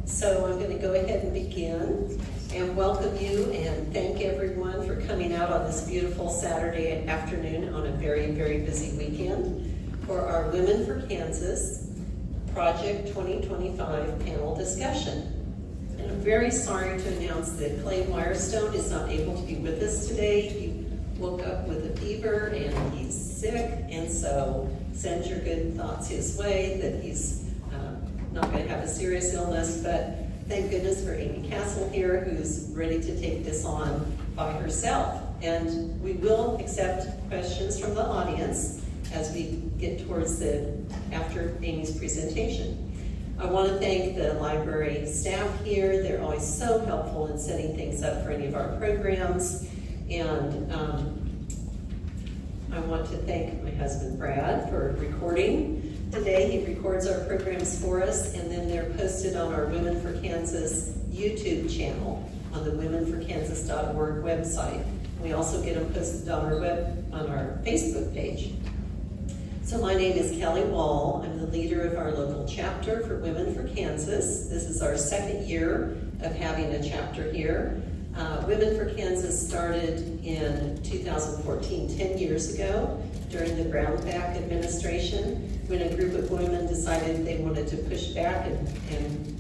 So I'm going to go ahead and begin and welcome you and thank everyone for coming out on this beautiful Saturday afternoon on a very, very busy weekend for our Women for Kansas Project 2025 panel discussion. And I'm very sorry to announce that Clay Wirestone is not able to be with us today. He woke up with a fever and he's sick, and so send your good thoughts his way that he's not going to have a serious illness, but thank goodness for Amii Castle here, who's ready to take this on by herself. And we will accept questions from the audience as we get towards after Amy's presentation. I want to thank the library staff here. They're always so helpful in setting things up for any of our programs. And I want to thank my husband Brad for recording. Today he records our programs for us, and then they're posted on our Women for Kansas YouTube channel on the womenforkansas.org website. We also get them posted on our Facebook page. So my name is Kelly Wall. I'm the leader of our local chapter for Women for Kansas. This is our second year of having a chapter here. Women for Kansas started in 2014, 10 years ago, during the Brownback administration, when a group of women decided they wanted to push back and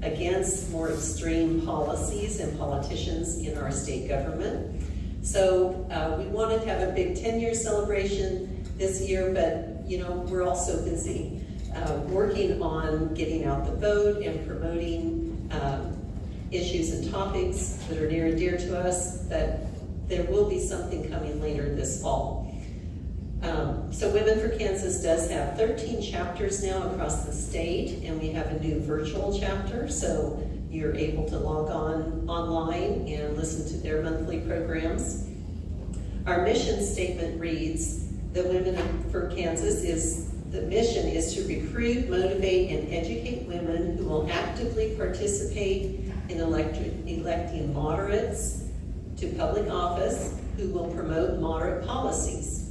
against more extreme policies and politicians in our state government. So we wanted to have a big 10-year celebration this year, but we're also busy working on getting out the vote and promoting issues and topics that are near and dear to us, but there will be something coming later this fall. So Women for Kansas does have 13 chapters now across the state, and we have a new virtual chapter, so you're able to log on online and listen to their monthly programs. Our mission statement reads that Women for Kansas the mission is to recruit, motivate, and educate women who will actively participate in electing moderates to public office who will promote moderate policies.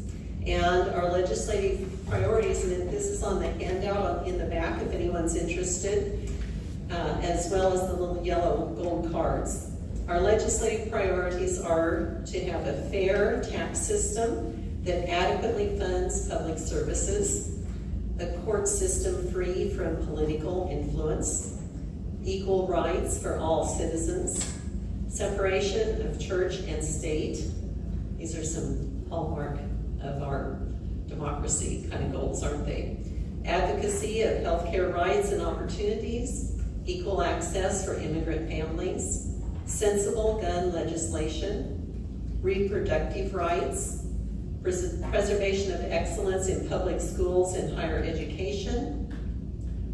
And our legislative priorities, and this is on the handout in the back if anyone's interested, as well as the little yellow gold cards. Our legislative priorities are to have a fair tax system that adequately funds public services, a court system free from political influence, equal rights for all citizens, separation of church and state. These are some hallmark of our democracy kind of goals, aren't they? Advocacy of healthcare rights and opportunities, equal access for immigrant families, sensible gun legislation, reproductive rights, preservation of excellence in public schools and higher education,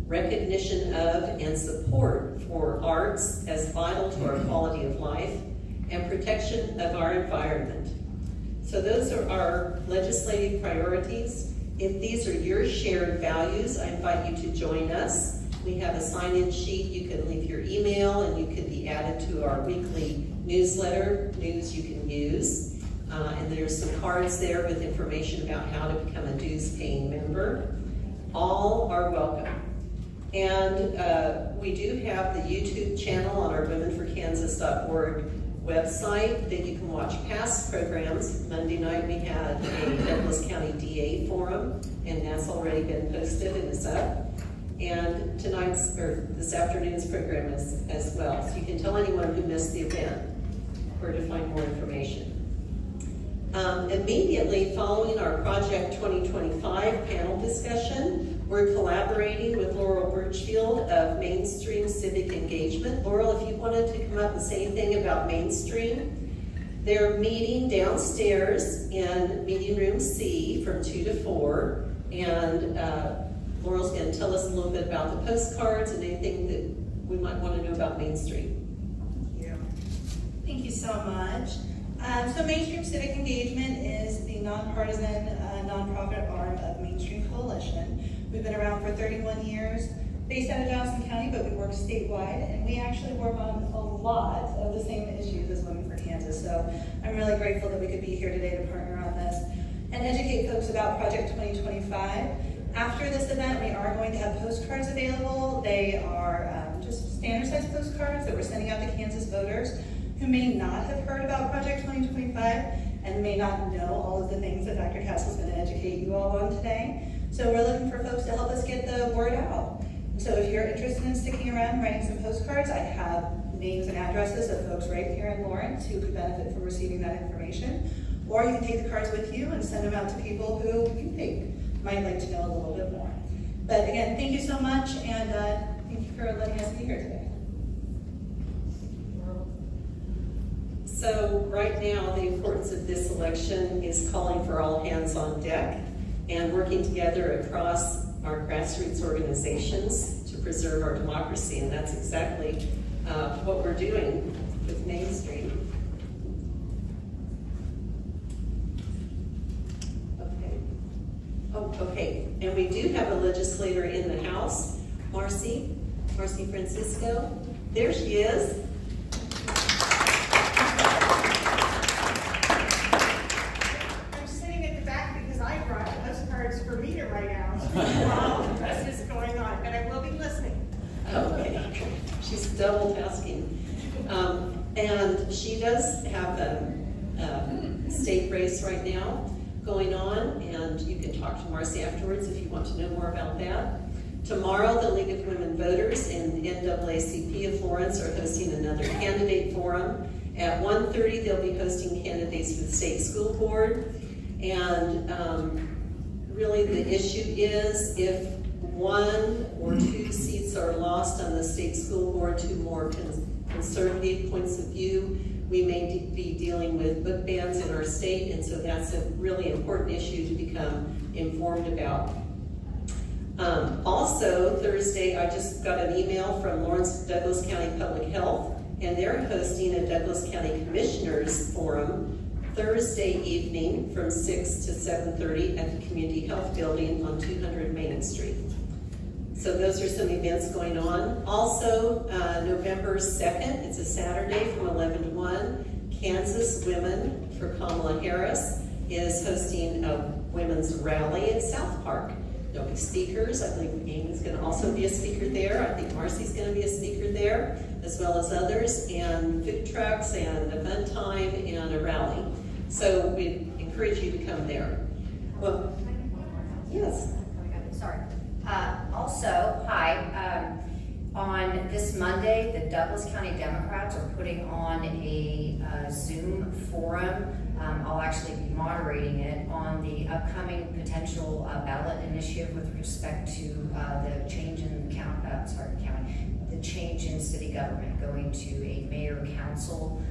recognition of and support for arts as vital to our quality of life, and protection of our environment. So those are our legislative priorities. If these are your shared values, I invite you to join us. We have a sign-in sheet. You can leave your email and you can be added to our weekly newsletter, news you can use. And there's some cards there with information about how to become a dues-paying member. All are welcome. And we do have the YouTube channel on our womenforkansas.org website that you can watch past programs. Monday night we had a Douglas County DA forum, and that's already been posted and is up. And this afternoon's program is as well. So you can tell anyone who missed the event where to find more information. Immediately following our Project 2025 panel discussion, we're collaborating with Laurel Birchfield of Mainstream Civic Engagement. Laurel, if you wanted to come up and say anything about Mainstream, they're meeting downstairs in meeting room C from 2 to 4, and Laurel's going to tell us a little bit about the postcards and anything that we might want to know about Mainstream. Thank you so much. So Mainstream Civic Engagement is the nonpartisan nonprofit arm of Mainstream Coalition. We've been around for 31 years, based out of Johnson County, but we work statewide, and we actually work on a lot of the same issues as Women for Kansas. So I'm really grateful that we could be here today to partner on this and educate folks about Project 2025. After this event, we are going to have postcards available. They are just standard size postcards that we're sending out to Kansas voters who may not have heard about Project 2025 and may not know all of the things that Dr. Castle is going to educate you all on today. So we're looking for folks to help us get the word out. So if you're interested in sticking around writing some postcards, I have names and addresses of folks right here in Lawrence who could benefit from receiving that information. Or you can take the cards with you and send them out to people who you think might like to know a little bit more. But again, thank you so much, and thank you for letting us be here today. So right now, the importance of this election is calling for all hands on deck and working together across our grassroots organizations to preserve our democracy, and that's exactly what we're doing with Main Street. Okay, and we do have a legislator in the House, Marcy Francisco. There she is. I'm sitting at the back because I brought postcards for me to write out while this is going on, but I will be listening. Okay, she's double tasking. And she does have a state race right now going on, and you can talk to Marcy afterwards if you want to know more about that. Tomorrow, the League of Women Voters and NAACP of Lawrence are hosting another candidate forum. At 1:30, they'll be hosting candidates for the state school board. And really the issue is if 1 or 2 seats are lost on the state school board to more conservative points of view, we may be dealing with book bans in our state, and so that's a really important issue to become informed about. Also, Thursday, I just got an email from Lawrence Douglas County Public Health, and they're hosting a Douglas County Commissioners Forum Thursday evening from 6 to 7:30 at the Community Health Building on 200 Main Street. So those are some events going on. Also, November 2nd, it's a Saturday from 11 to 1, Kansas Women for Kamala Harris is hosting a women's rally in South Park. There'll be speakers. I believe Amy's going to also be a speaker there. I think Marcy's going to be a speaker there, as well as others, and food trucks and a fun time and a rally. So we encourage you to come there. Well, yes. Sorry. Also, hi, on this Monday, the Douglas County Democrats are putting on a Zoom forum. I'll actually be moderating it on the upcoming potential ballot initiative with respect to the change in the change in city government, going to a mayor council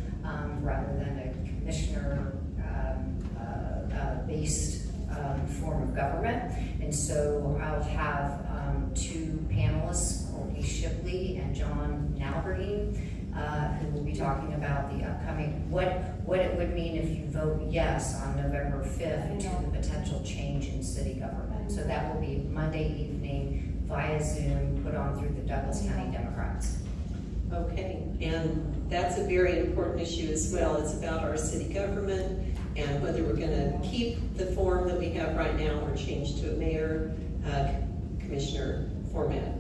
rather than a commissioner based form of government. And so I'll have 2 panelists, Courtney Shipley and John Nalberdine, who will be talking about the upcoming, what it would mean if you vote yes on November 5th to the potential change in city government. So that will be Monday evening via Zoom, put on through the Douglas County Democrats. Okay, and that's a very important issue as well. It's about our city government and whether we're going to keep the form that we have right now or change to a mayor commissioner format.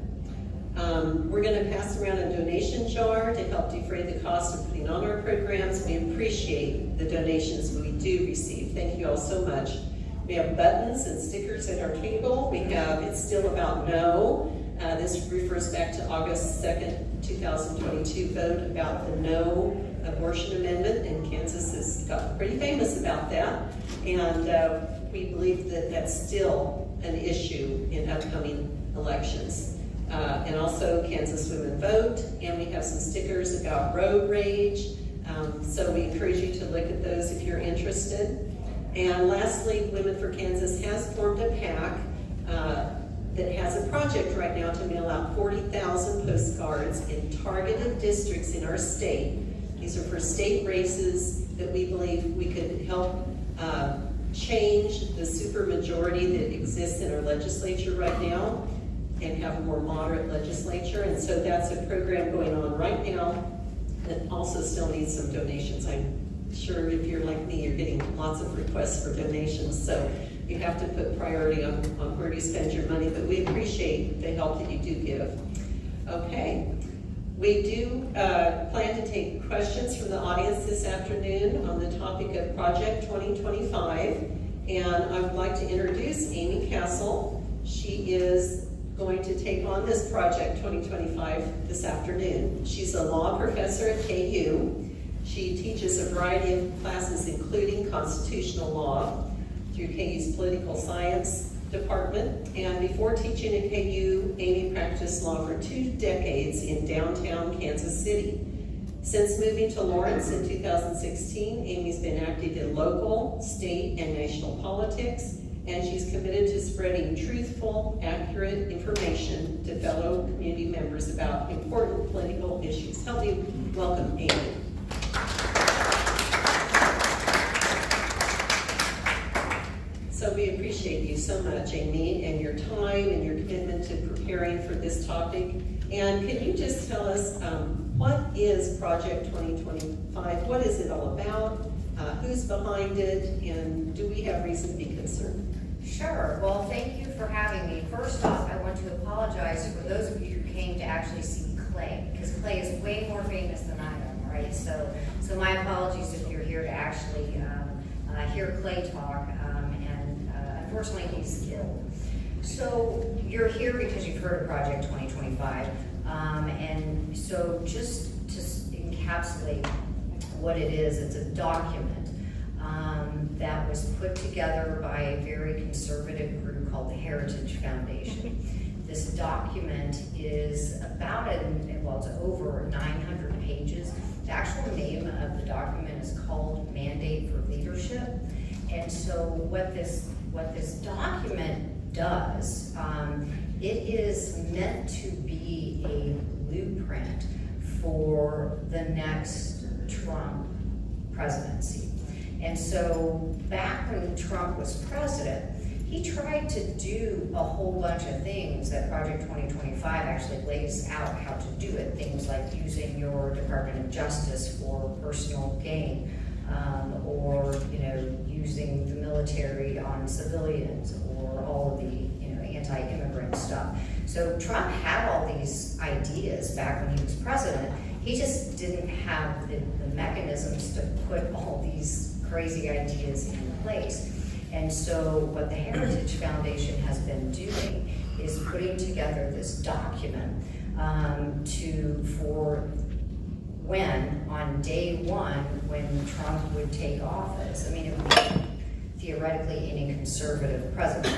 We're going to pass around a donation jar to help defray the cost of putting on our programs. We appreciate the donations we do receive. Thank you all so much. We have buttons and stickers at our table. We have It's Still About No. This refers back to August 2nd, 2022 vote about the no abortion amendment, and Kansas has got pretty famous about that. And we believe that that's still an issue in upcoming elections. And also Kansas Women Vote, and we have some stickers about road rage. So we encourage you to look at those if you're interested. And lastly, Women for Kansas has formed a PAC that has a project right now to mail out 40,000 postcards in targeted districts in our state. These are for state races that we believe we could help change the supermajority that exists in our legislature right now and have a more moderate legislature. And so that's a program going on right now that also still needs some donations. I'm sure if you're like me, you're getting lots of requests for donations. So you have to put priority on where you spend your money, but we appreciate the help that you do give. Okay, we do plan to take questions from the audience this afternoon on the topic of Project 2025, and I would like to introduce Amii Castle. She is going to take on this Project 2025 this afternoon. She's a law professor at KU. She teaches a variety of classes, including constitutional law, through KU's political science department. And before teaching at KU, Amii practiced law for 2 decades in downtown Kansas City. Since moving to Lawrence in 2016, Amii's been active in local, state, and national politics, and she's committed to spreading truthful, accurate information to fellow community members about important political issues. Help me welcome Amii. So we appreciate you so much, Amii, and your time and your commitment to preparing for this topic. And can you just tell us what is Project 2025? What is it all about? Who's behind it? And do we have reason to be concerned? Sure. Well, thank you for having me. First off, I want to apologize for those of you who came to actually see Clay, because Clay is way more famous than I am, right? So my apologies if you're here to actually hear Clay talk, and unfortunately he's ill. So you're here because you've heard of Project 2025, and so just to encapsulate what it is, it's a document that was put together by a very conservative group called the Heritage Foundation. This document is it's over 900 pages. The actual name of the document is called Mandate for Leadership. And so what this document does, it is meant to be a blueprint for the next Trump presidency. And so back when Trump was president, he tried to do a whole bunch of things that Project 2025 actually lays out how to do it. Things like using your Department of Justice for personal gain, or using the military on civilians, or all of the anti-immigrant stuff. So Trump had all these ideas back when he was president. He just didn't have the mechanisms to put all these crazy ideas in place. And so what the Heritage Foundation has been doing is putting together this document for when, on day one, when Trump would take office. I mean, it would be theoretically any conservative president,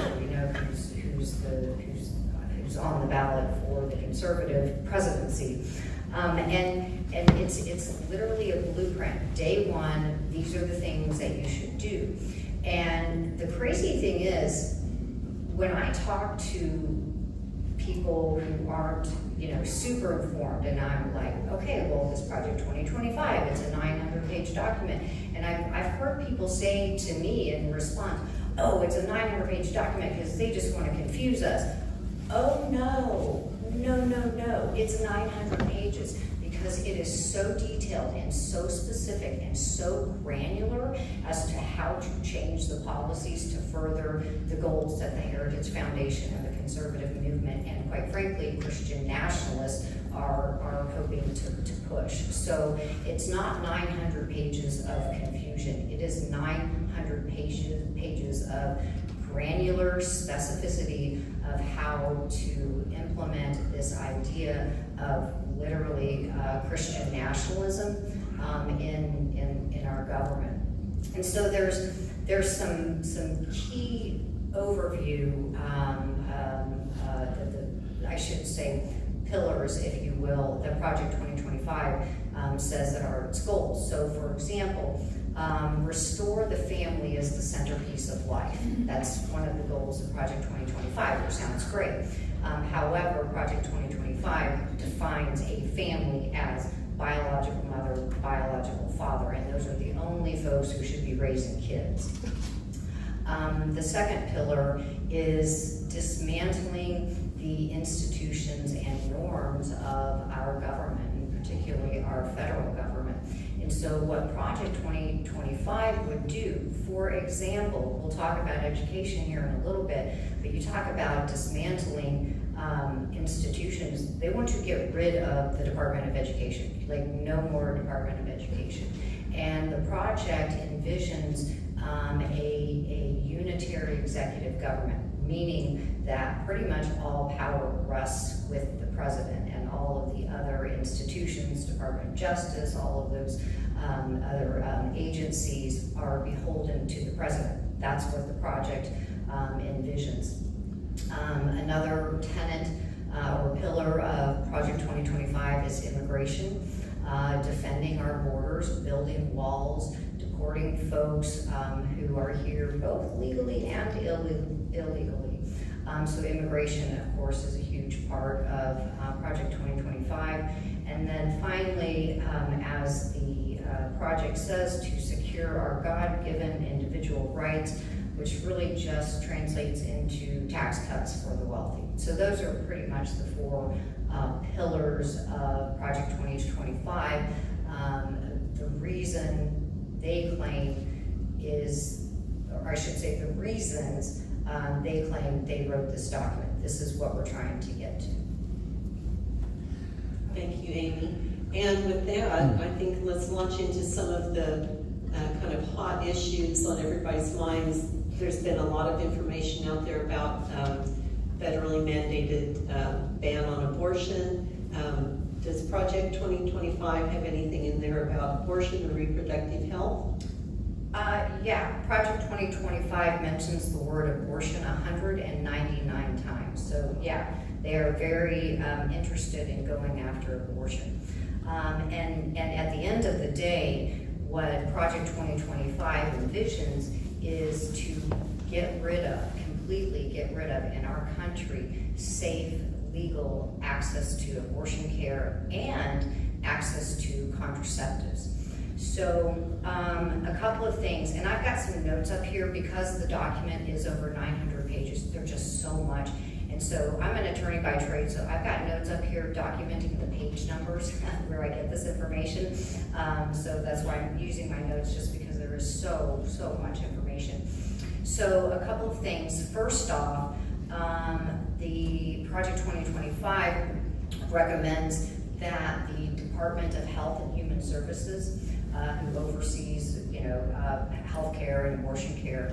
who's on the ballot for the conservative presidency. And it's literally a blueprint. Day one, these are the things that you should do. And the crazy thing is, when I talk to people who aren't, super informed, and I'm like, okay, well, this Project 2025, it's a 900-page document. And I've heard people say to me in response, oh, it's a 900-page document because they just want to confuse us. Oh, no, it's 900 pages. Because it is so detailed and so specific and so granular as to how to change the policies to further the goals that the Heritage Foundation and the conservative movement and, quite frankly, Christian nationalists are hoping to push. So it's not 900 pages of confusion. It is 900 pages of granular specificity of how to implement this idea of literally Christian nationalism in our government. And so there's some key overview, I should say pillars, if you will, that Project 2025 says that are its goals. So for example, restore the family as the centerpiece of life. That's one of the goals of Project 2025, which sounds great. However, Project 2025 defines a family as biological mother, biological father, and those are the only folks who should be raising kids. The second pillar is dismantling the institutions and norms of our government, and particularly our federal government. And And so what Project 2025 would do, for example, we'll talk about education here in a little bit, but you talk about dismantling institutions. They want to get rid of the Department of Education, like no more Department of Education. And the project envisions a unitary executive government, meaning that pretty much all power rests with the president, and all of the other institutions, Department of Justice, all of those other agencies are beholden to the president. That's what the project envisions. Another tenet or pillar of Project 2025 is immigration, defending our borders, building walls, deporting folks who are here both legally and illegally. So immigration, of course, is a huge part of Project 2025. And then finally, as the project says, to secure our God-given individual rights, which really just translates into tax cuts for the wealthy. So those are pretty much the four pillars of Project 2025. The reason they claim is, or I should say the reasons they claim they wrote this document. This is what we're trying to get to. Thank you, Amy. And with that, I think let's launch into some of the kind of hot issues on everybody's minds. There's been a lot of information out there about federally mandated ban on abortion. Does Project 2025 have anything in there about abortion or reproductive health? Yeah, Project 2025 mentions the word abortion 199 times. So yeah, they are very interested in going after abortion. And at the end of the day, what Project 2025 envisions is to completely get rid of in our country, safe, legal access to abortion care and access to contraceptives. So a couple of things, and I've got some notes up here because the document is over 900 pages. There's just so much. And so I'm an attorney by trade, so I've got notes up here documenting the page numbers where I get this information. So that's why I'm using my notes, just because there is so much information. So a couple of things. First off, the Project 2025 recommends that the Department of Health and Human Services, who oversees, healthcare and abortion care,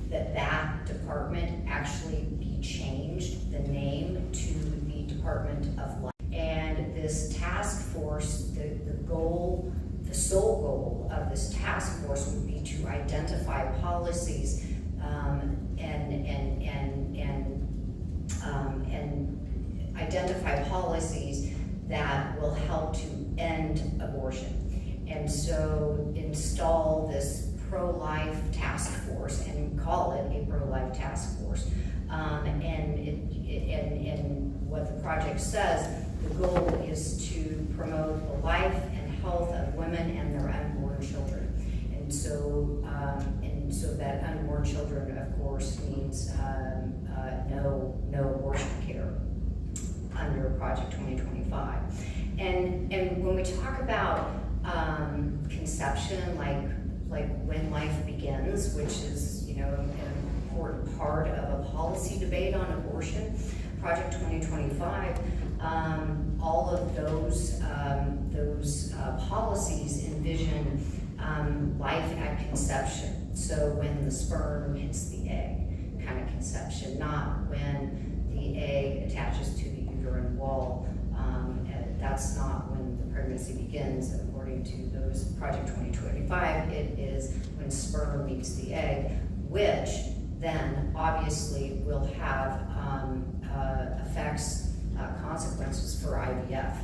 that department actually be changed, the name, to the Department of Life. And this task force, the sole goal of this task force would be to identify policies and identify policies that will help to end abortion. And so install this pro-life task force and call it a pro-life task force. And what the project says, the goal is to promote the life and health of women and their unborn children. And so that unborn children, of course, means no abortion care under Project 2025. And when we talk about conception, like when life begins, which is an important part of a policy debate on abortion, Project 2025, all of those policies envision life at conception. So when the sperm hits the egg, kind of conception, not when the egg attaches to the uterine wall. That's not when the pregnancy begins, according to those Project 2025. It is when sperm meets the egg, which then obviously will have consequences for IVF.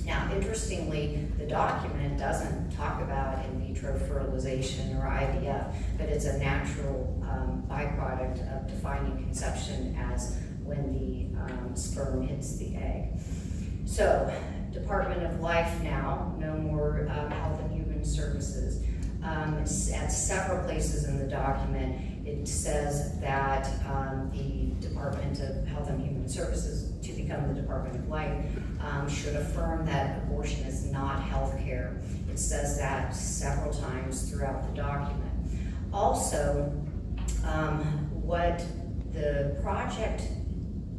Now, interestingly, the document doesn't talk about in vitro fertilization or IVF, but it's a natural byproduct of defining conception as when the sperm hits the egg. So, Department of Life now, no more Health and Human Services. At several places in the document, it says that the Department of Health and Human Services, to become the Department of Life, should affirm that abortion is not health care. It says that several times throughout the document. Also, what the project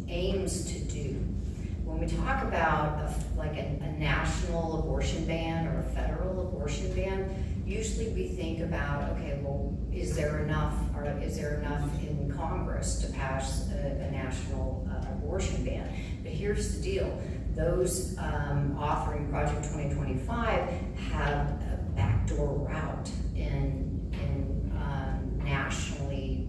aims to do, when we talk about a national abortion ban or a federal abortion ban, usually we think about, okay, well, is there enough in Congress to pass a national abortion ban? But here's the deal. Those authoring Project 2025 have a backdoor route in nationally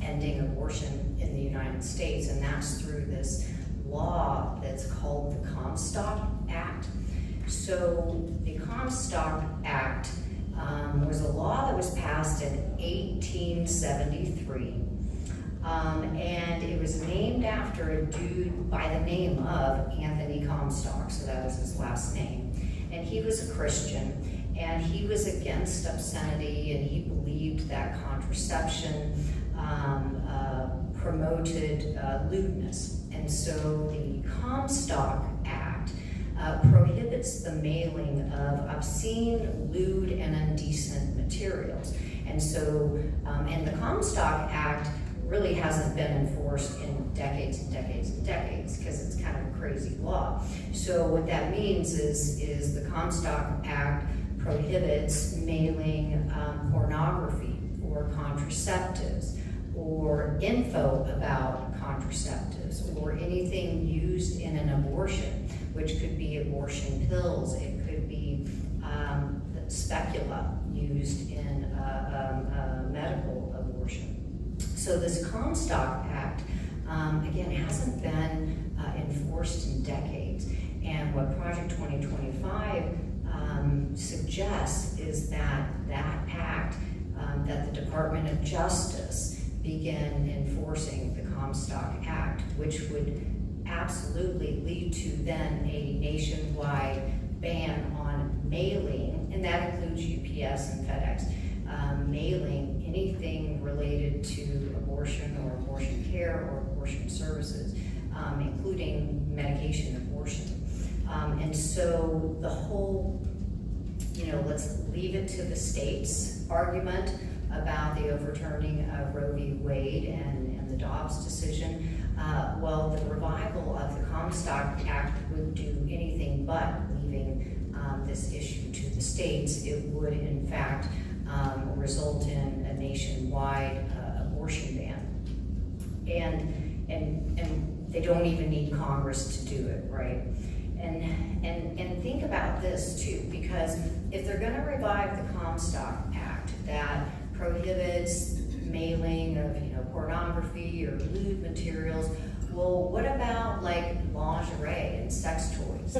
ending abortion in the United States, and that's through this law that's called the Comstock Act. So the Comstock Act was a law that was passed in 1873, and it was named after a dude by the name of Anthony Comstock, so that was his last name. And he was a Christian, and he was against obscenity, and he believed that contraception promoted lewdness. And so the Comstock Act prohibits the mailing of obscene, lewd, and indecent materials. And so, and the Comstock Act really hasn't been enforced in decades and decades and decades, because it's kind of a crazy law. So what that means is the Comstock Act prohibits mailing pornography or contraceptives or info about contraceptives or anything used in an abortion, which could be abortion pills, it could be specula used in medical abortion. So this Comstock Act, again, hasn't been enforced in decades. And what Project 2025 suggests is that act, that the Department of Justice begin enforcing the Comstock Act, which would absolutely lead to then a nationwide ban on mailing, and that includes UPS and FedEx, mailing anything related to abortion or abortion care or abortion services, including medication abortion. And so the whole, let's leave it to the states argument about the overturning of Roe v. Wade and the Dobbs decision. Well, the revival of the Comstock Act would do anything but leaving this issue to the states. It would, in fact, result in a nationwide abortion ban. And they don't even need Congress to do it, right? And think about this too, because if they're going to revive the Comstock Act that prohibits mailing of pornography or lewd materials, well, what about like lingerie and sex toys?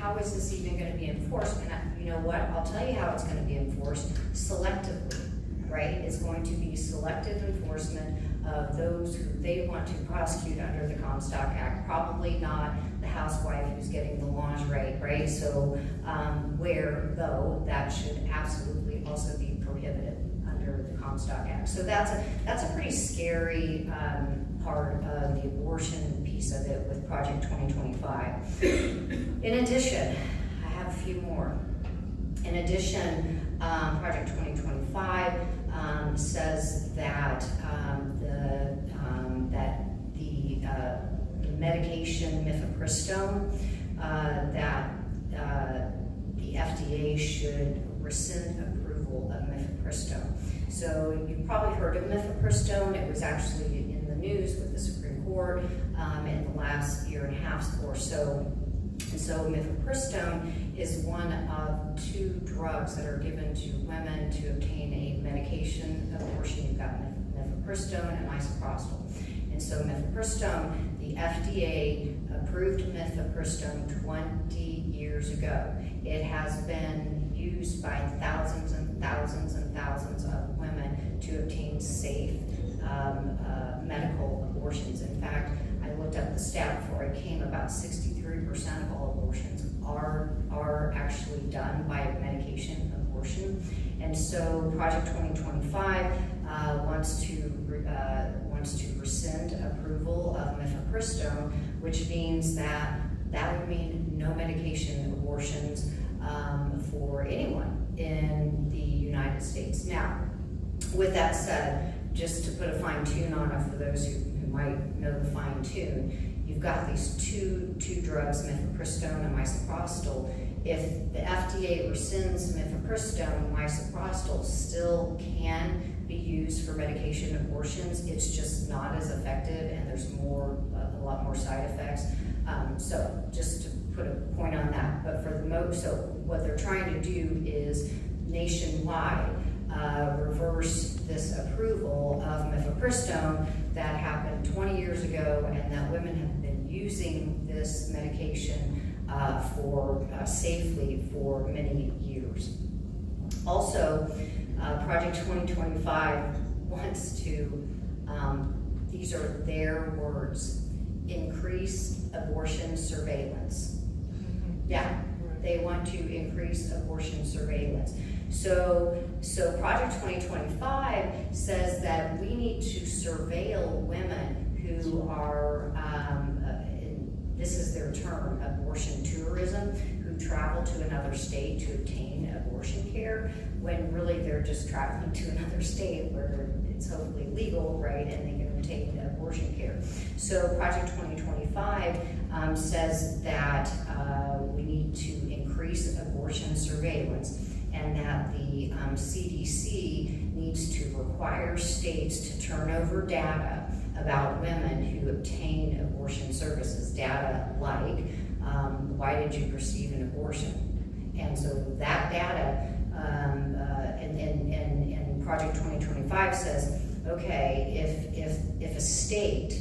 How is this even going to be enforced? And you know what? I'll tell you how it's going to be enforced: selectively, right? It's going to be selective enforcement of those who they want to prosecute under the Comstock Act. Probably not the housewife who's getting the lingerie, right? So where though that should absolutely also be prohibited under the Comstock Act. So that's a pretty scary part of the abortion piece of it with Project 2025. In addition, I have a few more. In addition, Project 2025 says that the medication mifepristone, that the FDA should rescind approval of mifepristone. So you've probably heard of mifepristone. It was actually in the news with the Supreme Court in the last year and a half or so. And so mifepristone is one of 2 drugs that are given to women to obtain a medication abortion. You've got mifepristone and misoprostol. And so mifepristone, the FDA approved mifepristone 20 years ago. It has been used by thousands and thousands and thousands of women to obtain safe medical abortions. In fact, I looked up the stat before it came, about 63% of all abortions are actually done by medication abortion. And so Project 2025 wants wants to rescind approval of mifepristone, which means that would mean no medication abortions for anyone in the United States. Now, with that said, just to put a fine tune on it for those who might know the fine tune, you've got these two drugs, mifepristone and misoprostol. If the FDA rescinds mifepristone, misoprostol still can be used for medication abortions. It's just not as effective, and there's a lot more side effects. So just to put a point on that, but for the so what they're trying to do is nationwide reverse this approval of mifepristone that happened 20 years ago, and that women have been using this medication for safely for many years. Also, Project 2025 wants to, these are their words, increase abortion surveillance. Yeah, they want to increase abortion surveillance. So Project 2025 says that we need to surveil women who are, this is their term, abortion tourism, who travel to another state to obtain abortion care, when really they're just traveling to another state where it's hopefully legal, right, and they can obtain abortion care. So Project 2025 says that we need to increase abortion surveillance, and that the CDC needs to require states to turn over data about women who obtain abortion services, data like, why did you receive an abortion? And so that data, and Project 2025 says, okay, if a state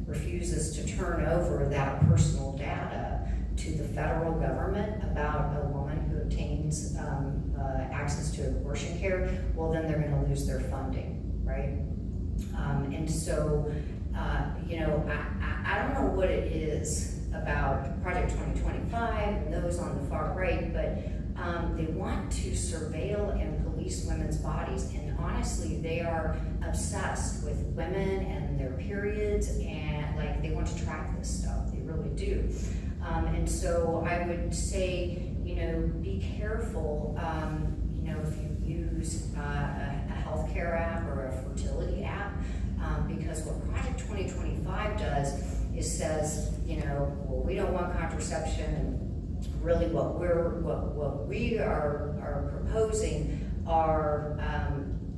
refuses to turn over that personal data to the federal government about a woman who obtains access to abortion care, well, then they're going to lose their funding, right? And so, I don't know what it is about Project 2025 and those on the far right, but they want to surveil and police women's bodies, and honestly, they are obsessed with women and their periods, and like they want to track this stuff. They really do. And so I would say, be careful, if you use a healthcare app or a fertility app, because what Project 2025 does is says, well, we don't want contraception, and really what we are proposing are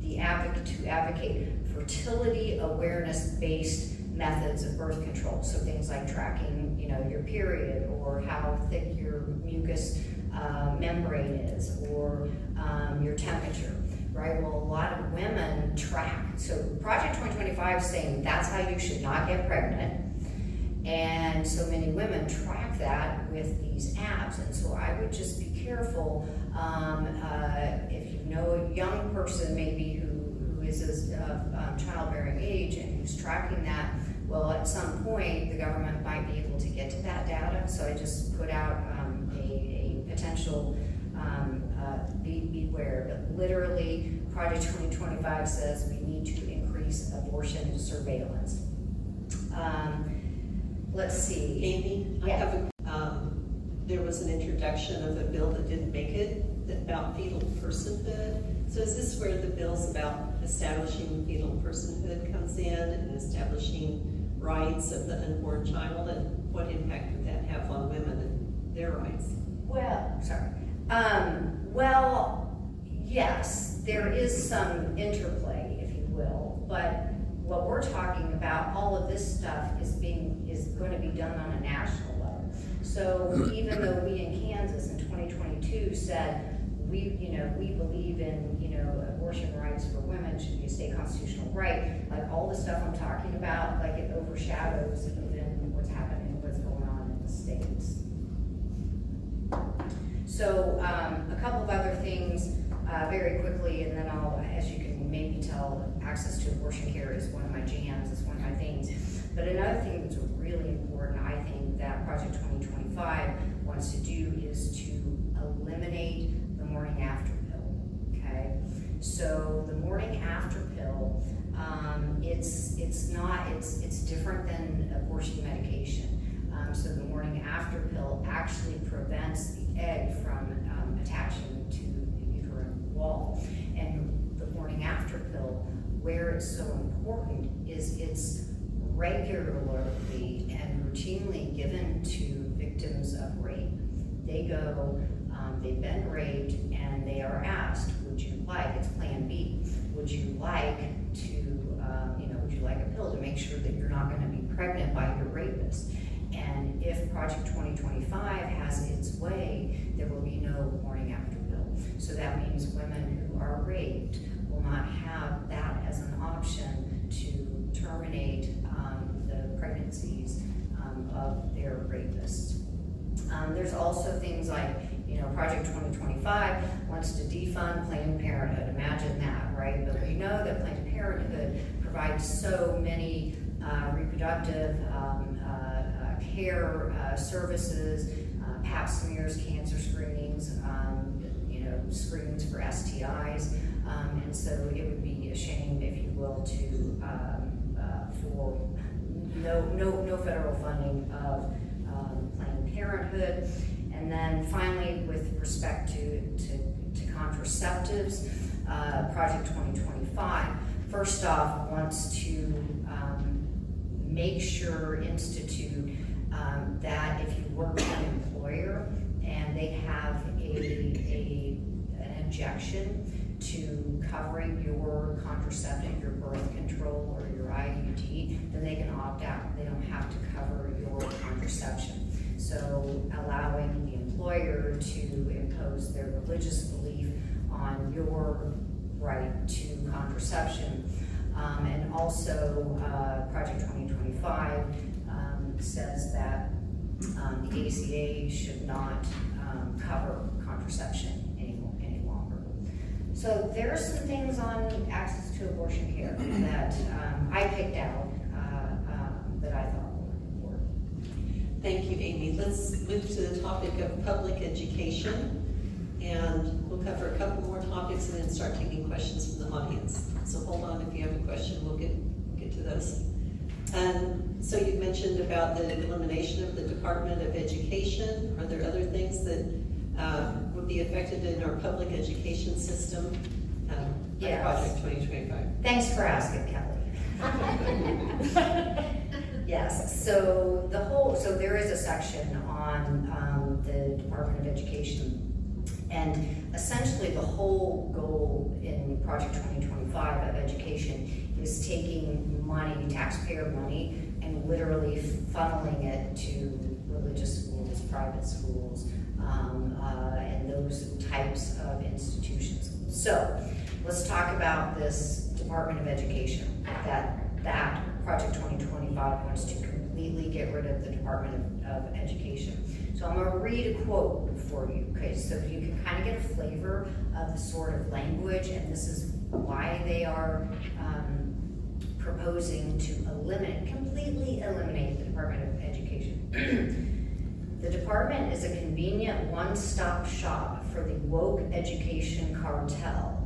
to advocate fertility awareness-based methods of birth control. So things like tracking, your period, or how thick your mucus membrane is, or your temperature, right? Well, a lot of women track. So Project 2025 is saying that's how you should not get pregnant. And so many women track that with these apps. And so I would just be careful if you know a young person maybe who is of childbearing age and who's tracking that. Well, at some point, the government might be able to get to that data. So I just put out a potential beware. But literally, Project 2025 says we need to increase abortion surveillance. Let's see. Amy, Yeah. I have there was an introduction of a bill that didn't make it about fetal personhood. So is this where the bills about establishing fetal personhood comes in, and establishing rights of the unborn child, and what impact would that have on women and their rights? Well, sorry. Well, yes, there is some interplay, if you will, but what we're talking about, all of this stuff is going to be done on a national level. So even though we in Kansas in 2022 said we believe in, abortion rights for women should be a state constitutional right, like all the stuff I'm talking about, like it overshadows even what's happening, what's going on in the states. So a couple of other things very quickly, and then I'll, as you can maybe tell, access to abortion care is one of my jams, it's one of my things. But another thing that's really important, I think, that Project 2025 wants to do is to eliminate the morning after pill, okay? So the morning after pill, it's not regularly and routinely given to victims of rape. They go, they've been raped, and they are asked, would you like, it's Plan B, would you like to, would you like a pill to make sure that you're not going to be pregnant by your rapist? And if Project 2025 has its way, there will be no morning after pill. So that means women who are raped will not have that as an option to terminate the pregnancies of their rapists. There's also things like, Project 2025 wants to defund Planned Parenthood. Imagine that, right? But we know that Planned Parenthood provides so many reproductive care services, pap smears, cancer screenings, screenings for STIs, and so it would be a shame, if you will, to for no federal funding of Planned Parenthood. And then finally, with respect to contraceptives, Project 2025, first off, wants to make sure, institute that if you work for an employer and they have an objection to covering your contraceptive, your birth control, or your IUD, then they can opt out. They don't have to cover your contraception. So allowing the employer to impose their religious belief on your right to contraception. And also Project 2025 says that the ACA should not cover contraception any longer. So there are some things on access to abortion care that I picked out that I thought were important. Thank you, Amy. Let's move to the topic of public education, and we'll cover a couple more topics and then start taking questions from the audience. So hold on, if you have a question, we'll get to those. So you mentioned about the elimination of the Department of Education. Are there other things that would be affected in our public education system by Yes. Project 2025? Thanks for asking, Kelly. Yes, so there is a section on the Department of Education, and essentially the whole goal in Project 2025 of education is taking money, taxpayer money, and literally funneling it to religious schools, private schools, and those types of institutions. So let's talk about this Department of Education, that Project 2025 wants to completely get rid of the Department of Education. So I'm going to read a quote for you, okay, so you can kind of get a flavor of the sort of language, and this is why they are proposing to completely eliminate the Department of Education. The department is a convenient one-stop shop for the woke education cartel,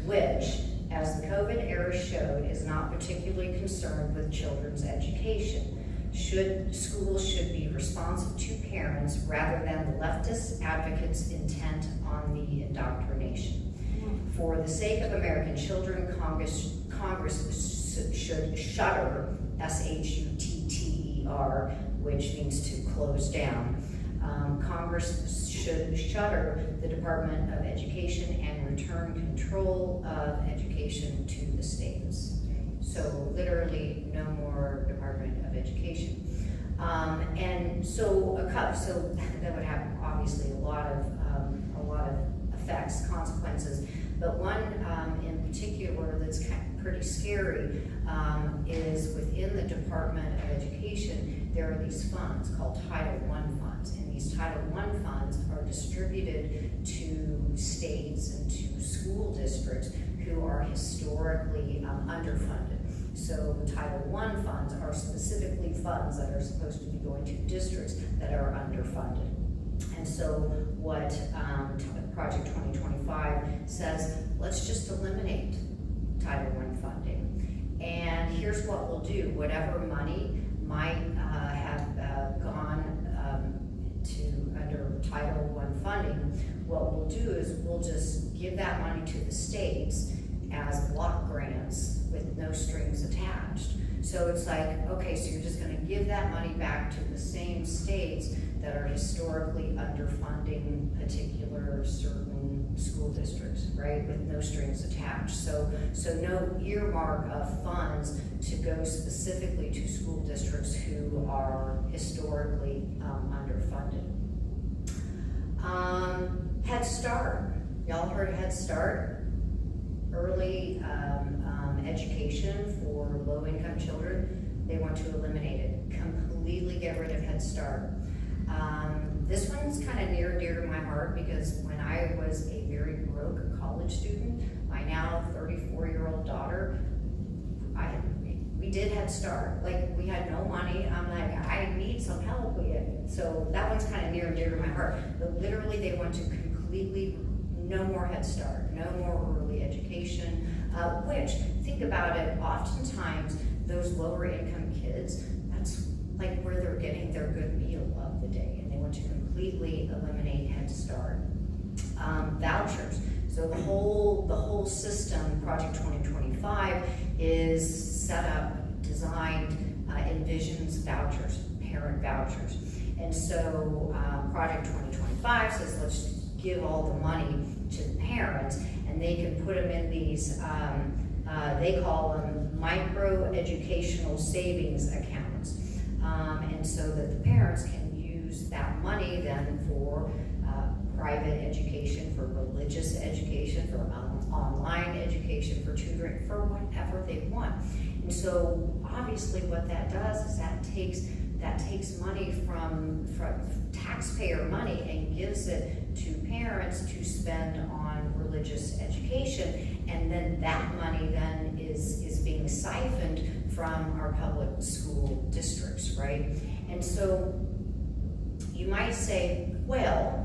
which, as the COVID era showed, is not particularly concerned with children's education. Schools should be responsive to parents rather than the leftist advocates' intent on the indoctrination. For the sake of American children, Congress should shutter, S-H-U-T-T-E-R, which means to close down. Congress should shutter the Department of Education and return control of education to the states. So literally no more Department of Education. And so that would have obviously a lot of effects, consequences. But one in particular that's pretty scary is within the Department of Education, there are these funds called Title I funds. And these Title I funds are distributed to states and to school districts who are historically underfunded. So Title I funds are specifically funds that are supposed to be going to districts that are underfunded. And so what Project 2025 says, let's just eliminate Title I funding. And here's what we'll do. Whatever money might have gone to under Title I funding, what we'll do is we'll just give that money to the states as block grants with no strings attached. So it's like, okay, so you're just gonna give that money back to the same states that are historically underfunding particular certain school districts, right, with no strings attached. So no earmark of funds to go specifically to school districts who are historically underfunded. Head Start, y'all heard Head Start? Early education for low-income children. They want to eliminate it, completely get rid of Head Start. This one's kind of near and dear to my heart because when I was a very broke college student, my now 34-year-old daughter, we did Head Start. Like, we had no money. I'm like, I need some help with it. So that one's kind of near and dear to my heart. But literally, they want to completely, no more Head Start, no more early education, which, think about it, oftentimes those lower income kids, that's like where they're getting their good meal of the day, and they want to completely eliminate Head Start. Vouchers. So the whole system, Project 2025, is set up, designed, envisions vouchers, parent vouchers. And so Project 2025 says, let's give all the money to the parents, and they can put them in these, they call them micro-educational savings accounts. And so that the parents can use that money then for private education, for religious education, for online education, for tutoring, for whatever they want. And so obviously what that does is that takes money from taxpayer money and gives it to parents to spend on religious education, and then that money then is being siphoned from our public school districts, right? And so you might say, well,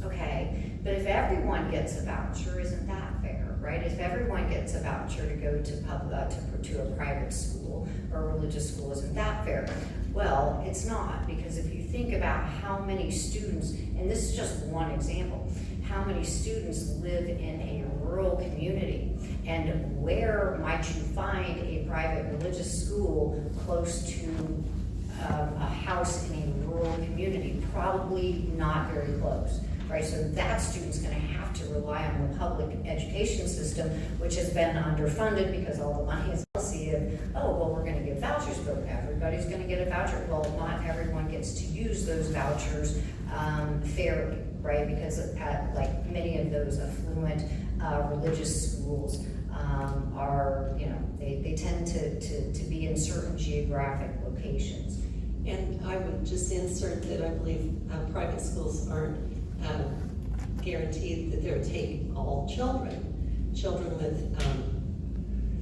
okay, but if everyone gets a voucher, isn't that fair, right? If everyone gets a voucher to go to a private school or a religious school, isn't that fair? Well, it's not, because if you think about how many students, and this is just one example, how many students live in a rural community, and where might you find a private religious school close to a house in a rural community? Probably not very close, right? So that student's going to have to rely on the public education system, which has been underfunded because all the money is policy of, oh, well, we're going to give vouchers, but everybody's going to get a voucher. Well, not everyone gets to use those vouchers fairly, right? Because like many of those affluent religious schools are, they tend to be in certain geographic locations. And I would just insert that I believe private schools aren't guaranteed that they'll take all children. Children with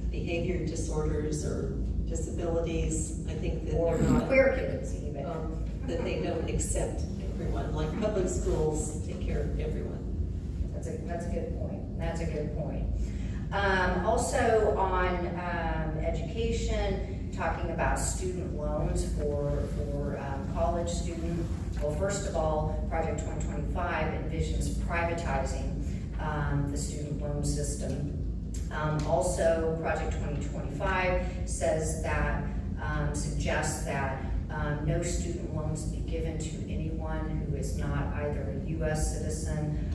behavior disorders or disabilities, I think that Or they're not, queer kids even. that they don't accept everyone. Like public schools take care of everyone. That's a good point. That's a good point. Also on education, talking about student loans for college students. Well, first of all, Project 2025 envisions privatizing the student loan system. Also, Project 2025 says that, suggests that no student loans be given to anyone who is not either a U.S. citizen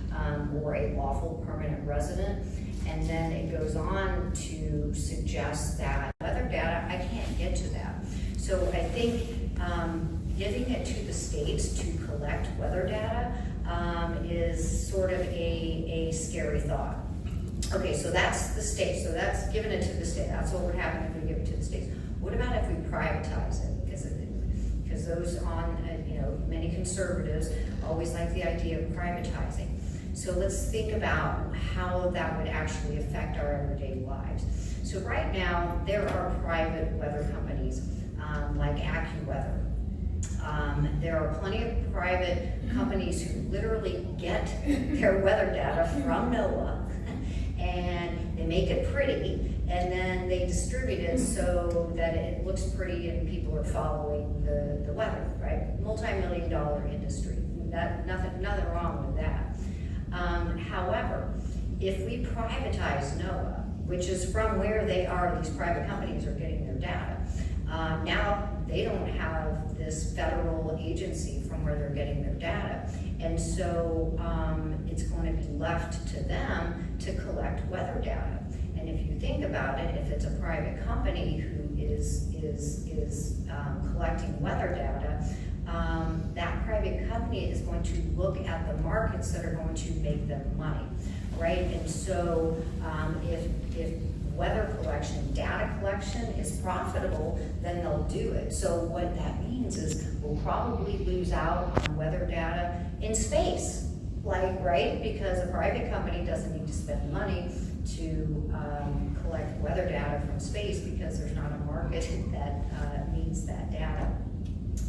or a lawful permanent resident. And then it goes on to suggest that weather data, I can't get to that. So I think giving it to the states to collect weather data is sort of a scary thought. Okay, so that's the state. So that's giving it to the state. That's what would happen if we give it to the states. What about if we privatize it? Because those on, many conservatives always like the idea of privatizing. So let's think about how that would actually affect our everyday lives. So right now, there are private weather companies like AccuWeather. There are plenty of private companies who literally get their weather data from NOAA and they make it pretty, and then they distribute it so that it looks pretty and people are following the weather, right? Multi-million-dollar industry. Nothing wrong with that. However, if we privatize NOAA, which is from where these private companies are getting their data, Now they don't have this federal agency from where they're getting their data. And so it's going to be left to them to collect weather data. And if you think about it, if it's a private company who is collecting weather data, that private company is going to look at the markets that are going to make them money, right? And so if weather collection, data collection is profitable, then they'll do it. So what that means is we'll probably lose out on weather data in space, like, right? Because a private company doesn't need to spend money to collect weather data from space because there's not a market that needs that data.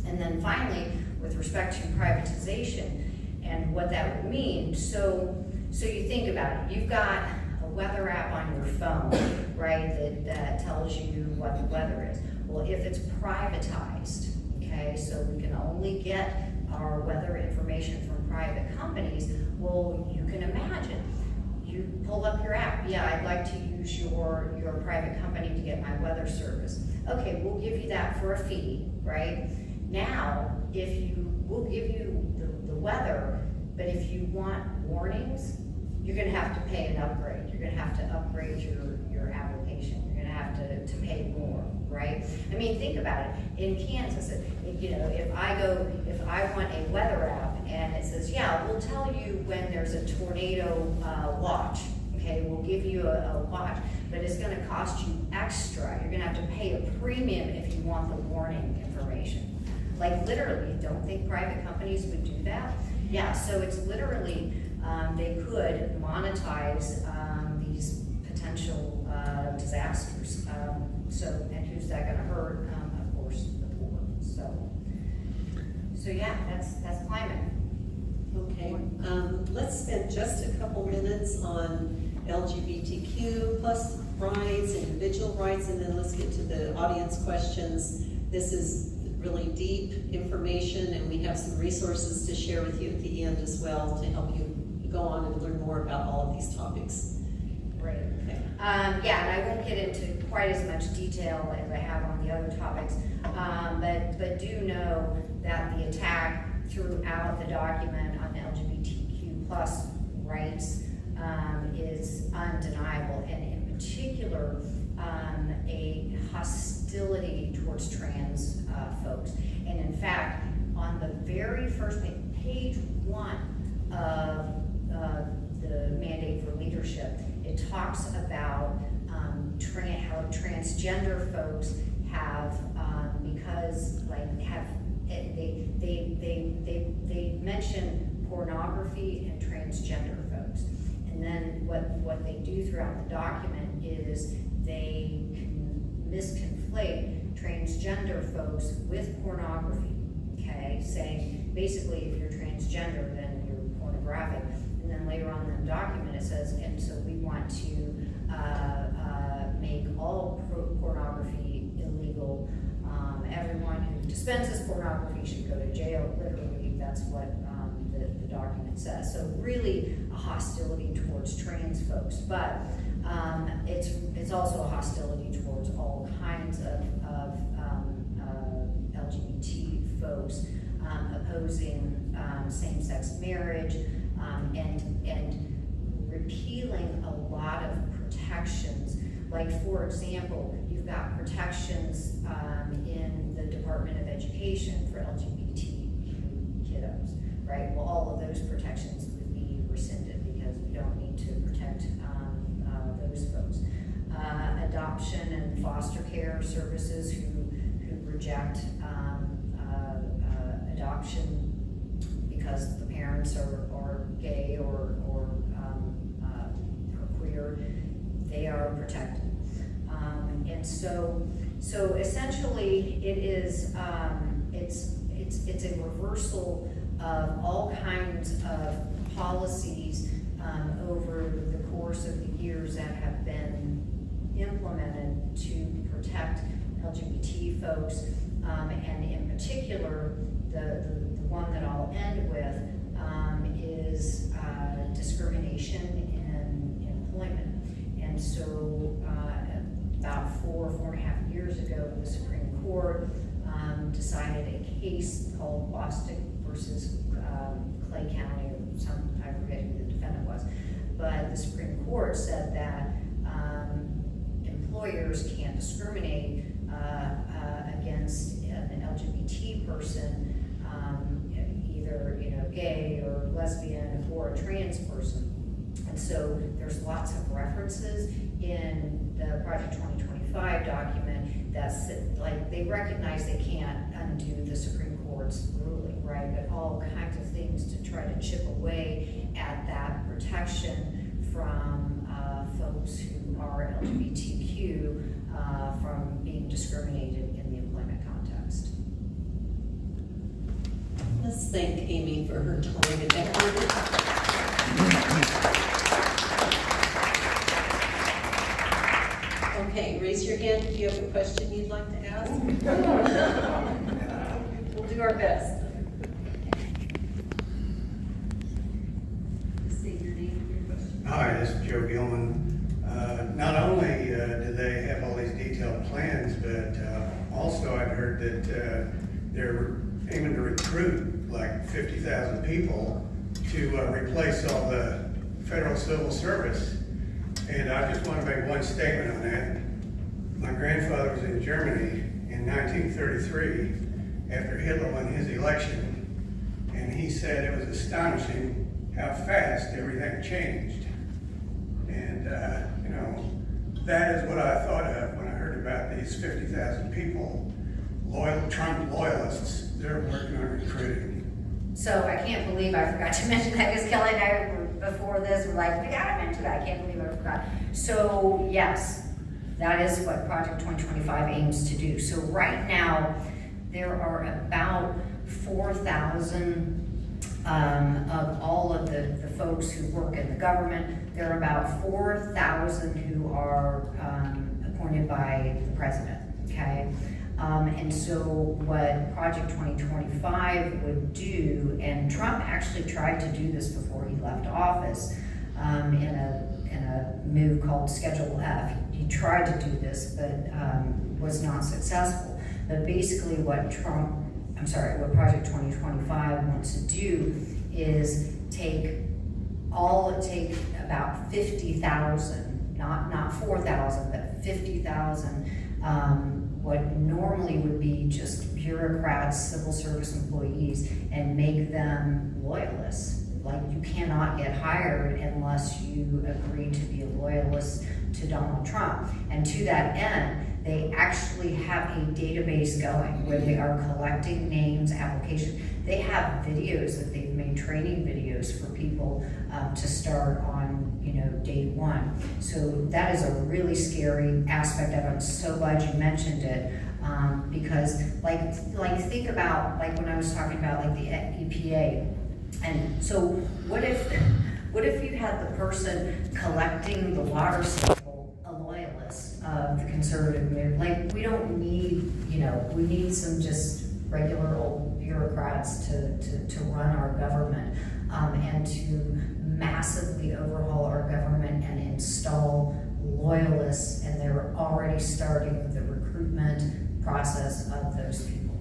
And then finally, with respect to privatization and what that would mean, so you think about it, you've got a weather app on your phone, right, that tells you what the weather is. Well, if it's privatized, okay, so we can only get our weather information from private companies, well, you can imagine, you pull up your app, yeah, I'd like to use your private company to get my weather service. Okay, we'll give you that for a fee, right? Now, we'll give you the weather, but if you want warnings, you're gonna have to pay an upgrade. You're gonna have to upgrade your application. You're gonna have to pay more, right? I mean, think about it. In Kansas, if I want a weather app and it says, yeah, we'll tell you when there's a tornado watch, okay, we'll give you a watch, but it's gonna cost you extra. You're gonna have to pay a premium if you want the warning information. Like literally, don't think private companies would do that? Yeah, so it's literally, they could monetize these potential disasters. And who's that gonna hurt? Of course, the poor. So yeah, that's climate. Okay, let's spend just a couple minutes on LGBTQ plus rights, individual rights, and then let's get to the audience questions. This is really deep information, and we have some resources to share with you at the end as well to help you go on and learn more about all of these topics. Right. Okay. Yeah, and I won't get into quite as much detail as I have on the other topics, but do know that the attack throughout the document on LGBTQ plus rights is undeniable, and in particular, a hostility towards trans folks. And in fact, on the very first page 1 of the mandate for leadership, it talks about how transgender folks have they mention pornography and transgender folks, and then what they do throughout the document is they misconflate transgender folks with pornography. Okay, saying basically if you're transgender then you're pornographic, and then later on in the document it says, and so we want to make all pornography illegal. Everyone who dispenses pornography should go to jail. Literally, that's what the document says. So really a hostility towards trans folks, but it's also a hostility towards all kinds of LGBT folks, opposing same-sex marriage, and repealing a lot of protections. Like, for example, you've got protections in the Department of Education for LGBT kiddos, right? Well, all of those protections would be rescinded because we don't need to protect those folks. Adoption and foster care services who reject adoption because the parents are gay or queer, they are protected. And so essentially it is it's a reversal of all kinds of policies over the course of the years that have been implemented to protect LGBT folks, and in particular the one that I'll end with is discrimination in employment. And so about 4.5 years ago, the Supreme Court discriminate against an LGBT person, either gay or lesbian or a trans person. And so there's lots of references in the Project 2025 document that's like they recognize they can't undo the Supreme Court's ruling, right? But all kinds of things to try to chip away at that protection from folks who are LGBTQ from being discriminated in the employment context. Let's thank Amy for her time and effort. Okay, raise your hand if you have a question you'd like to ask. We'll do our best. State your name and your question. Hi, this is Joe Gilman. Not only do they have all these detailed plans, but also I've heard that they're aiming to recruit like 50,000 people to replace all the federal civil service. And I just want to make one statement on that. My grandfather was in Germany in 1933 after Hitler won his election, and he said it was astonishing how fast everything changed. And that is what I thought of when I heard about these 50,000 people, loyal Trump loyalists. They're working on recruiting. So I can't believe I forgot to mention that, because Kelly and I were, before this, were like, we gotta mention that. I can't believe I forgot. So yes, that is what Project 2025 aims to do. So right now, there are about 4,000 of all of the folks who work in the government. There are about 4,000 who are appointed by the president, okay? And so what Project 2025 would do, and Trump actually tried to do this before he left office in a move called Schedule F. He tried to do this, but was not successful. But basically what Project 2025 wants to do is take about 50,000, not 4,000, but 50,000, what normally would be just bureaucrats, civil service employees, and make them loyalists. Like, you cannot get hired unless you agree to be a loyalist to Donald Trump. And to that end, they actually have a database going where they are collecting names, applications. They have videos that they've made, training videos for people to start on, day one. So that is a really scary aspect of it. I'm so glad you mentioned it, because like think about, like when I was talking about like the EPA. And so what if you had the person collecting the water sample a loyalist of the conservative movement? Like, we don't need, we need some just regular old bureaucrats to run our government, and to massively overhaul our government and install loyalists, and they're already starting the recruitment process of those people.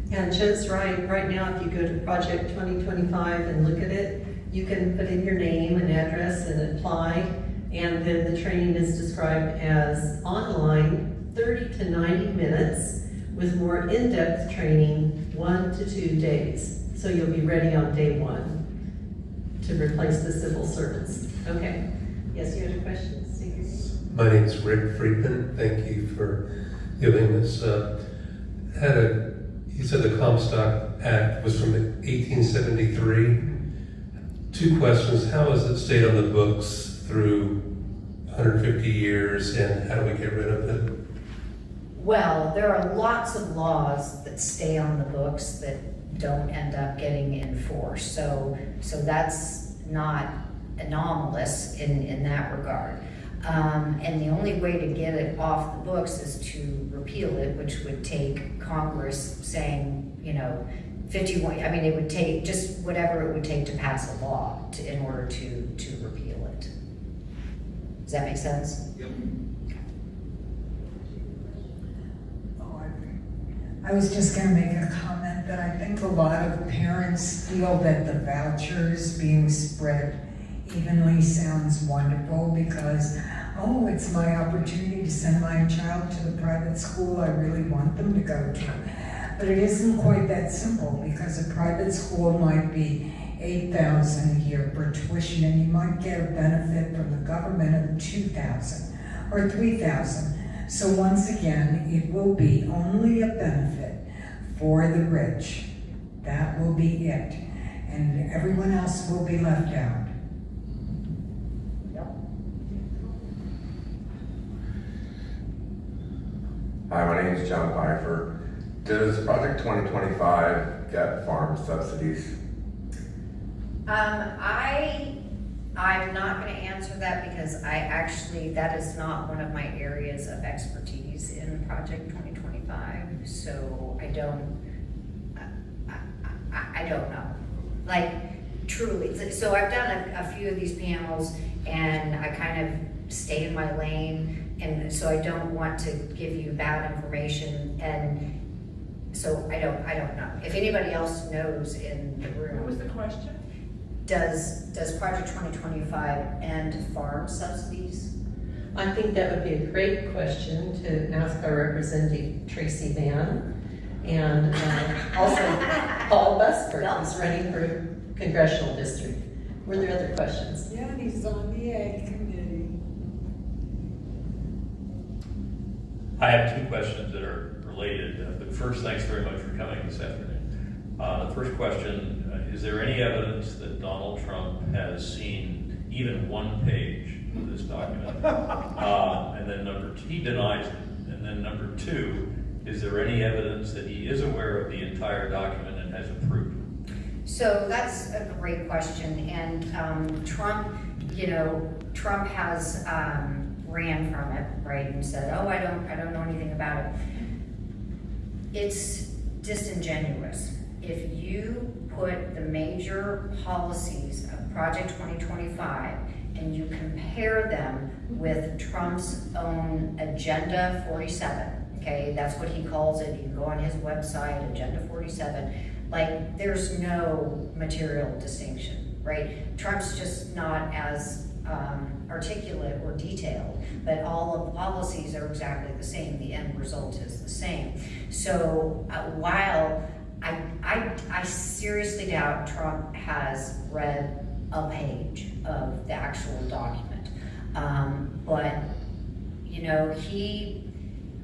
Yeah, Joe's right. Right now, if you go to Project 2025 and look at it, you can put in your name and address and apply, and then the training is described as online, 30 to 90 minutes, with more in-depth training, 1 to 2 days. So you'll be ready on day 1 to replace the civil servants. Okay. Yes, you had a question? My name is Rick Friedman. Thank you for giving this. You said the Comstock Act was from 1873. 2 questions. How has it stayed on the books through 150 years, and how do we get rid of it? Well, there are lots of laws that stay on the books that don't end up getting enforced. So that's not anomalous in that regard. And the only way to get it off the books is to repeal it, which would take Congress saying, 51, it would take just whatever it would take to pass a law in order to repeal it. Does that make sense? Yep. I was just going to make a comment that I think a lot of parents feel that the vouchers being spread evenly sounds wonderful, because oh, it's my opportunity to send my child to the private school I really want them to go to. But it isn't quite that simple, because a private school might be $8,000 a year for tuition, and you might get a benefit from the government of $2,000 or $3,000. So once again, it will be only a benefit for the rich. That will be it. And everyone else will be left out. Hi, my name is John Pfeiffer. Does Project 2025 get farm subsidies? I'm not gonna answer that because that is not one of my areas of expertise in Project 2025, so I don't know. Like, truly, so I've done a few of these panels and I kind of stay in my lane, and so I don't want to give you bad information, and so I don't know. If anybody else knows in the room. What was the question? Does Project 2025 end farm subsidies? I think that would be a great question to ask our representative Tracy Vann, and also Paul Busford, who's running for congressional district. Were there other questions? Yeah, and he's on the Ag Committee. I have two questions that are related, but first, thanks very much for coming this afternoon. The first question, is there any evidence that Donald Trump has seen even one page of this document? And then he denies it. And then number two, is there any evidence that he is aware of the entire document and has approved it? So that's a great question, and Trump has ran from it, right, and said, oh, I don't know anything about it. It's disingenuous. If you put the major policies of Project 2025 and you compare them with Trump's own Agenda 47, okay, that's what he calls it. You can go on his website, Agenda 47. Like, there's no material distinction, right? Trump's just not as articulate or detailed, but all of the policies are exactly the same. The end result is the same. So while I seriously doubt Trump has read a page of the actual document, but you know, I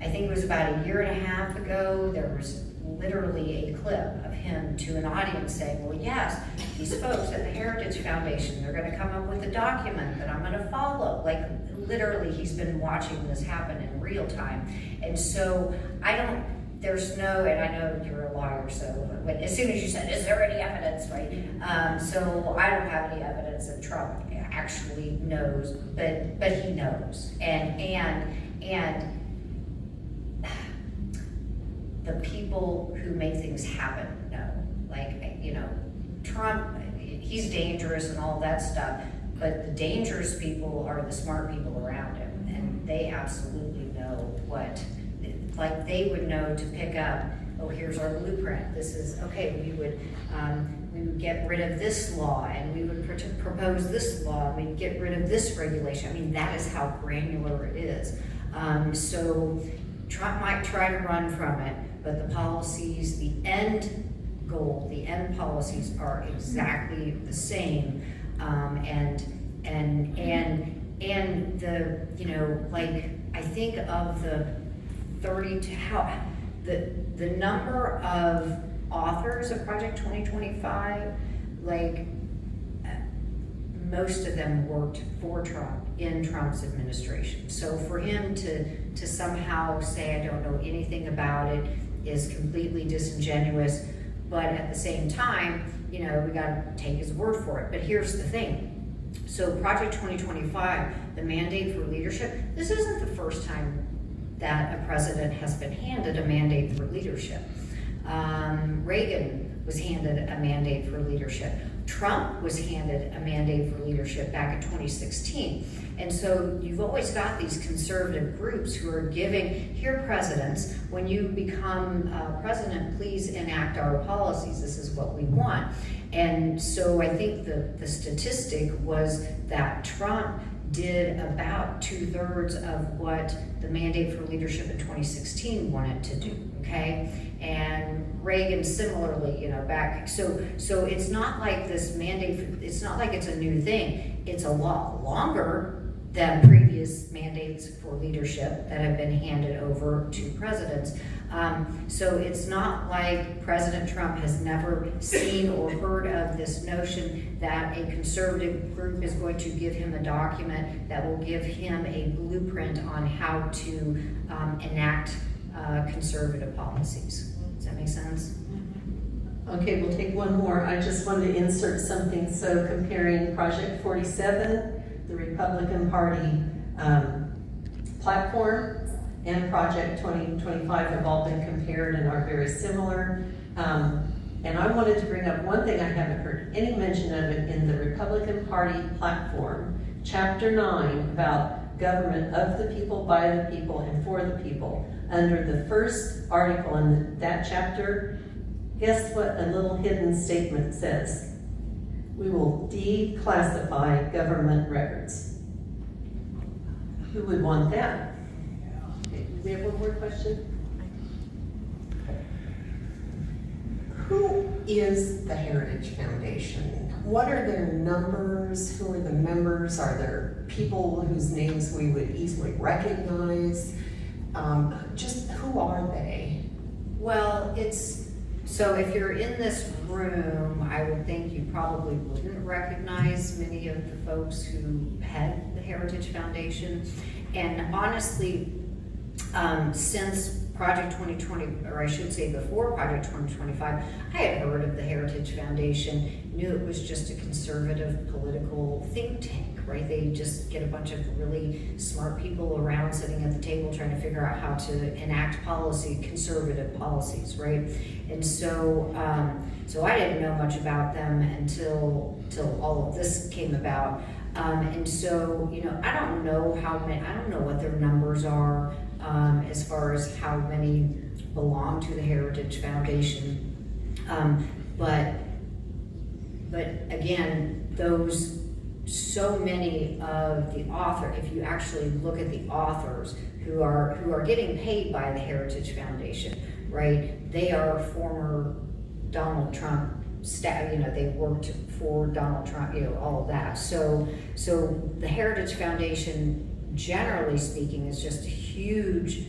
think it was about a year and a half ago, there was literally a clip of him to an audience saying, well, yes, these folks at the Heritage Foundation, they're gonna come up with a document that I'm gonna follow. Like, literally, he's been watching this happen in real time. And so there's no, and I know you're a lawyer, so as soon as you said, is there any evidence, right? So I don't have any evidence that Trump actually knows, but he knows. And the people who make things happen know. Like, you know, Trump, he's dangerous and all that stuff, but the dangerous people are the smart people around him, and they absolutely know what, like, they would know to pick up, oh, here's our blueprint. This is, okay, we would get rid of this law, and we would propose this law, we'd get rid of this regulation. I mean, that is how granular it is. So Trump might try to run from it, but the policies, the end goal, the end policies are exactly the same. And the, you know, like, I think of the 30 to how, the number of authors of Project 2025, like, most of them worked for Trump in Trump's administration. So for him to somehow say, I don't know anything about it, is completely disingenuous. But at the same time, you know, we gotta take his word for it. But here's the thing. So Project 2025, the mandate for leadership, this isn't the first time that a president has been handed a mandate for leadership. Reagan was handed a mandate for leadership. Trump was handed a mandate for leadership back in 2016. And so you've always got these conservative groups who are giving, here, presidents, when you become president, please enact our policies. This is what we want. And so I think the statistic was that Trump did about 2/3 of what the mandate for leadership in 2016 wanted to do, okay? And Reagan similarly, back, so it's not like this mandate, it's not like it's a new thing. It's a lot longer than previous mandates for leadership that have been handed over to presidents. So it's not like President Trump has never seen or heard of this notion that a conservative group is going to give him a document that will give him a blueprint on how to enact conservative policies. Does that make sense? Okay, we'll take one more. I just wanted to insert something. So comparing Project 47, the Republican Party platform, and Project 2025 have all been compared and are very similar. And I wanted to bring up one thing I haven't heard any mention of it in the Republican Party platform, Chapter 9, about government of the people, by the people, and for the people. Under the first article in that chapter, guess what a little hidden statement says? We will declassify government records. Who would want that? Okay, do we have one more question? Who is the Heritage Foundation? What are their numbers? Who are the members? Are there people whose names we would easily recognize? Just who are they? Well, so if you're in this room, I would think you probably wouldn't recognize many of the folks who head the Heritage Foundation. And honestly, since Project 2020, or I should say before Project 2025, I had heard of the Heritage Foundation, knew it was just a conservative political think tank, right? They just get a bunch of really smart people around sitting at the table trying to figure out how to enact policy, conservative policies, right? And so, so I didn't know much about them until all of this came about. And so, I don't know I don't know what their numbers are as far as how many belong to the Heritage Foundation. But again, so many of the if you actually look at the authors who are getting paid by the Heritage Foundation, right? They are former Donald Trump staff, they worked for Donald Trump, all of that. So the Heritage Foundation, generally speaking, is just a huge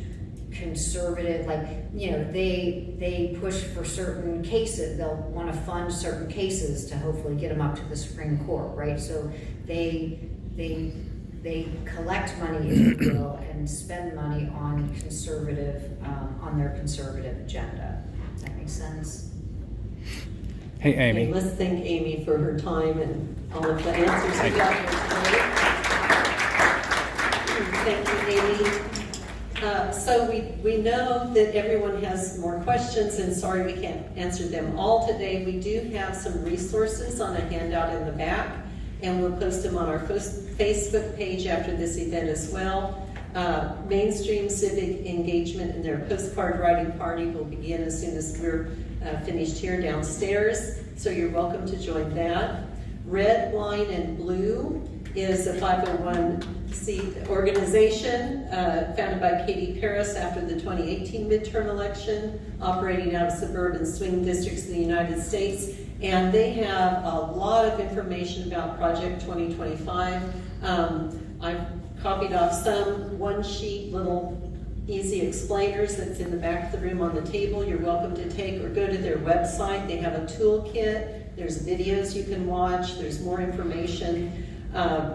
conservative, they push for certain cases. They'll want to fund certain cases to hopefully get them up to the Supreme Court, right? So they collect money, if you will, and spend money on on their conservative agenda. Does that make sense? Hey, Amy. Okay, let's thank Amy for her time and all of the answers we got here today. Thank you, Amy. So we know that everyone has more questions, and sorry we can't answer them all today. We do have some resources on a handout in the back, and we'll post them on our Facebook page after this event as well. Mainstream civic engagement in their postcard writing party will begin as soon as we're finished here downstairs, so you're welcome to join that. Red, Wine, and Blue is a 501c organization founded by Katie Paris after the 2018 midterm election, operating out of suburban swing districts in the United States. And they have a lot of information about Project 2025. I've copied off some one-sheet little easy explainers that's in the back of the room on the table. You're welcome to take or go to their website. They have a toolkit. There's videos you can watch. There's more information.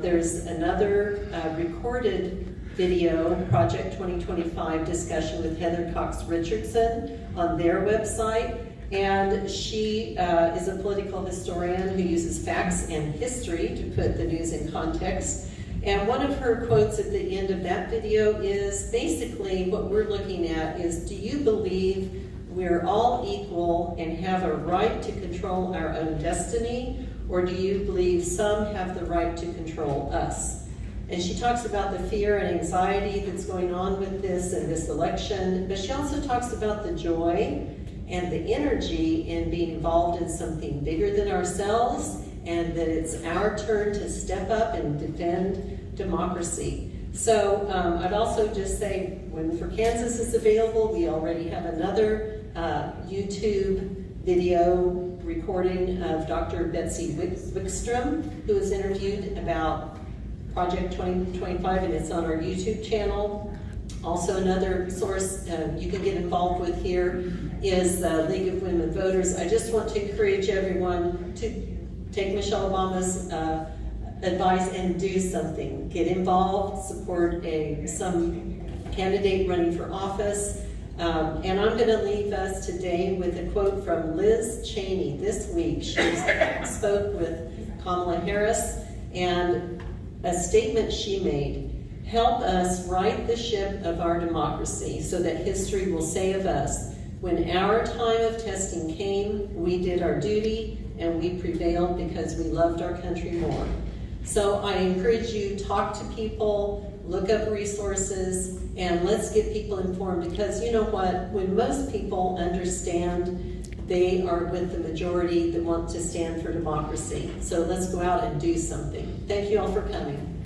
There's another recorded video, Project 2025 discussion with Heather Cox Richardson on their website. And she is a political historian who uses facts and history to put the news in context. And one of her quotes at the end of that video is basically what we're looking at is, do you believe we're all equal and have a right to control our own destiny, or do you believe some have the right to control us? And she talks about the fear and anxiety that's going on with this and this election, but she also talks about the joy and the energy in being involved in something bigger than ourselves and that it's our turn to step up and defend democracy. So I'd also just say, Women for Kansas is available. We already have another YouTube video recording of Dr. Betsy Wickstrom, who was interviewed about Project 2025, and it's on our YouTube channel. Also, another source you can get involved with here is the League of Women Voters. I just want to encourage everyone to take Michelle Obama's advice and do something. Get involved, support some candidate running for office. And I'm going to leave us today with a quote from Liz Cheney this week. She spoke with Kamala Harris, and a statement she made: help us right the ship of our democracy so that history will say of us, when our time of testing came, we did our duty and we prevailed because we loved our country more. So I encourage you, talk to people, look up resources, and let's get people informed, because you know what, when most people understand, they are with the majority that want to stand for democracy. So let's go out and do something. Thank you all for coming.